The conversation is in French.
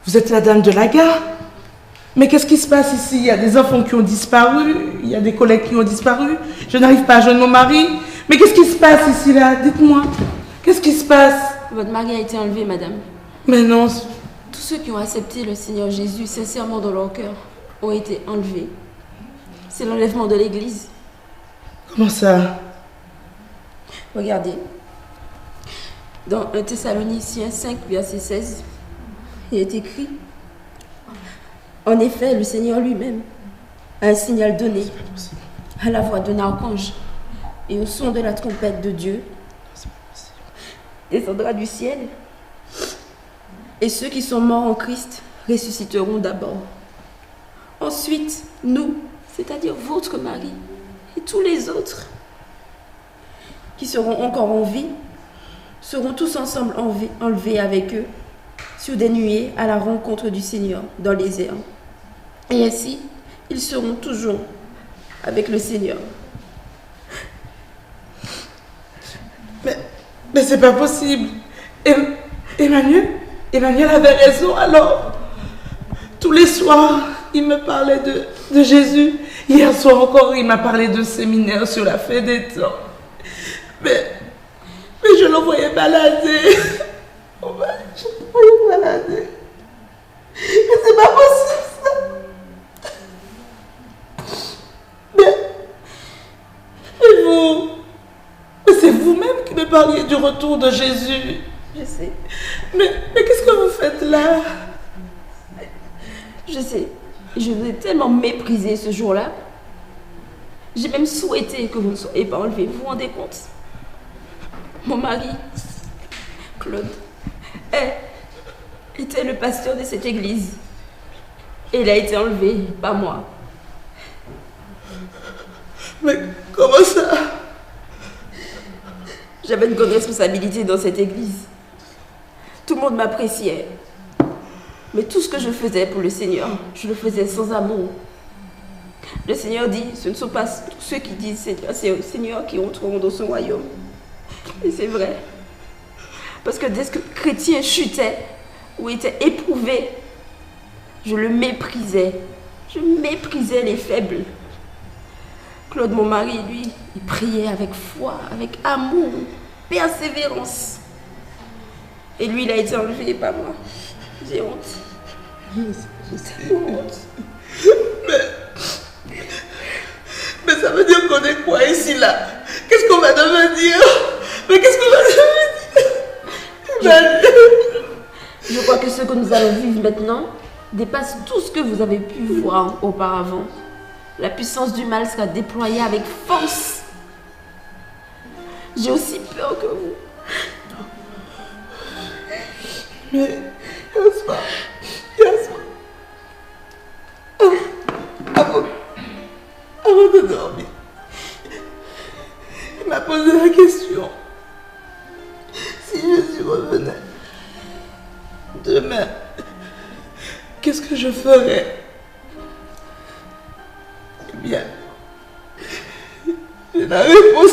Vous êtes la dame de la gare? Mais qu'est-ce qui se passe ici? Il y a des enfants qui ont disparu, il y a des collègues qui ont disparu. Je n'arrive pas à joindre mon mari. Mais qu'est-ce qui se passe ici, là? Dites-moi. Qu'est-ce qui se passe? Votre mari a été enlevé, madame. Mais non. Tous ceux qui ont accepté le Seigneur Jésus sincèrement dans leur cœur ont été enlevés. C'est l'enlèvement de l'Église. Comment ça? Regardez. Dans 1 Thessaloniciens 5, verset 16, il est écrit: en effet, le Seigneur lui-même a un signal donné à la voix d'un archange et au son de la trompette de Dieu descendra du ciel, et ceux qui sont morts en Christ ressusciteront d'abord. Ensuite, nous, c'est-à-dire votre mari et tous les autres qui seront encore en vie, seront tous ensemble enlevés avec eux sur des nuées à la rencontre du Seigneur dans les airs. Et ainsi, ils seront toujours avec le Seigneur. Mais c'est pas possible. Emmanuel avait raison alors. Tous les soirs, il me parlait de Jésus. Hier soir encore, il m'a parlé de séminaire sur la fin des temps. Mais je le voyais balader. Je le voyais balader. Mais c'est pas possible ça. Mais vous, c'est vous-même qui me parliez du retour de Jésus. Je sais. Mais qu'est-ce que vous faites là? Je sais. Je vous ai tellement méprisé ce jour-là. J'ai même souhaité que vous ne soyez pas enlevé. Vous vous rendez compte? Mon mari, Claude, était le pasteur de cette église. Et il a été enlevé, pas moi. Mais comment ça? J'avais une grande responsabilité dans cette église. Tout le monde m'appréciait. Mais tout ce que je faisais pour le Seigneur, je le faisais sans amour. Le Seigneur dit, ce ne sont pas tous ceux qui disent Seigneur, c'est au Seigneur qui entreront dans son royaume. Et c'est vrai. Parce que dès que le chrétien chutait ou était éprouvé, je le méprisais. Je méprisais les faibles. Claude, mon mari, lui, il priait avec foi, avec amour, persévérance. Et lui, il a été enlevé, pas moi. J'ai honte. J'ai honte. Mais ça veut dire qu'on est quoi ici, là? Qu'est-ce qu'on va devenir? Mais qu'est-ce qu'on va devenir? Je crois que ce que nous allons vivre maintenant dépasse tout ce que vous avez pu voir auparavant. La puissance du mal sera déployée avec force. J'ai aussi peur que vous. Mais, Yasma, avant de dormir, il m'a posé la question. Si Jésus revenait demain, qu'est-ce que je ferais? Eh bien, j'ai la réponse.